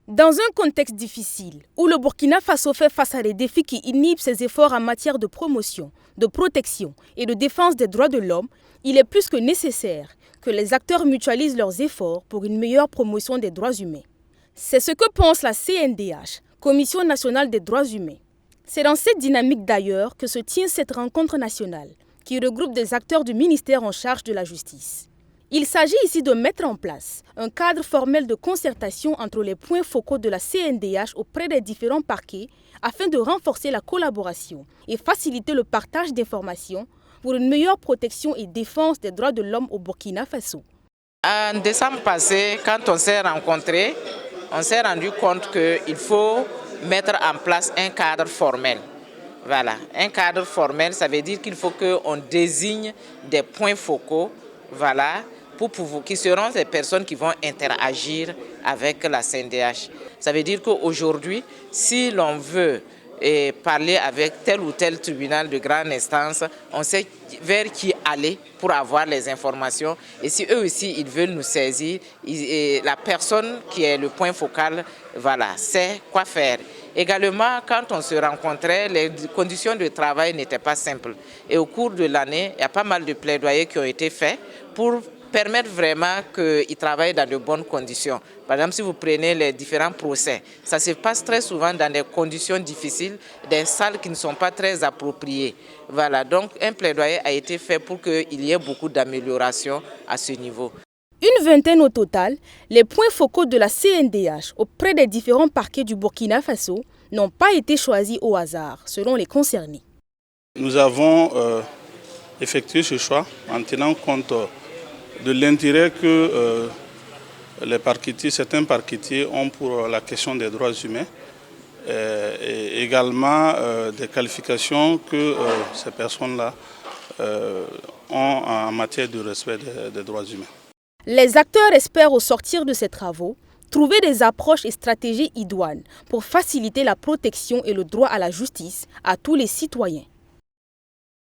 Dans un contexte difficile, où le Burkina Faso fait face à des défis qui inhibent ses efforts en matière de promotion, de protection et de défense des droits de l'homme, il est plus que nécessaire que les acteurs mutualisent leurs efforts pour une meilleure promotion des droits humains. C'est ce que pense la CNDH, Commission nationale des droits humains. C'est dans cette dynamique d'ailleurs que se tient cette rencontre nationale, qui regroupe des acteurs du ministère en charge de la justice. Il s'agit ici de mettre en place un cadre formel de concertation entre les points focaux de la CNDH auprès des différents parquets afin de renforcer la collaboration et faciliter le partage d'informations pour une meilleure protection et défense des droits de l'homme au Burkina Faso. En décembre passé, quand on s'est rencontrés, on s'est rendu compte qu'il faut mettre en place un cadre formel. Voilà, un cadre formel, ça veut dire qu'il faut qu'on désigne des points focaux, voilà, qui seront les personnes qui vont interagir avec la CNDH. Ça veut dire qu'aujourd'hui, si l'on veut parler avec tel ou tel tribunal de grande instance, on sait vers qui aller pour avoir les informations. Et si eux aussi ils veulent nous saisir, la personne qui est le point focal, voilà, sait quoi faire. Également, quand on se rencontrait, les conditions de travail n'étaient pas simples. Et au cours de l'année, il y a pas mal de plaidoyers qui ont été faits pour permettre vraiment qu'ils travaillent dans de bonnes conditions. Par exemple, si vous prenez les différents procès, ça se passe très souvent dans des conditions difficiles, des salles qui ne sont pas très appropriées. Voilà, donc un plaidoyer a été fait pour qu'il y ait beaucoup d'améliorations à ce niveau. Une vingtaine au total, les points focaux de la CNDH auprès des différents parquets du Burkina Faso n'ont pas été choisis au hasard, selon les concernés. Nous avons effectué ce choix en tenant compte de l'intérêt que certains parquetiers ont pour la question des droits humains et également des qualifications que ces personnes-là ont en matière de respect des droits humains. Les acteurs espèrent au sortir de ces travaux trouver des approches et stratégies idoines pour faciliter la protection et le droit à la justice à tous les citoyens.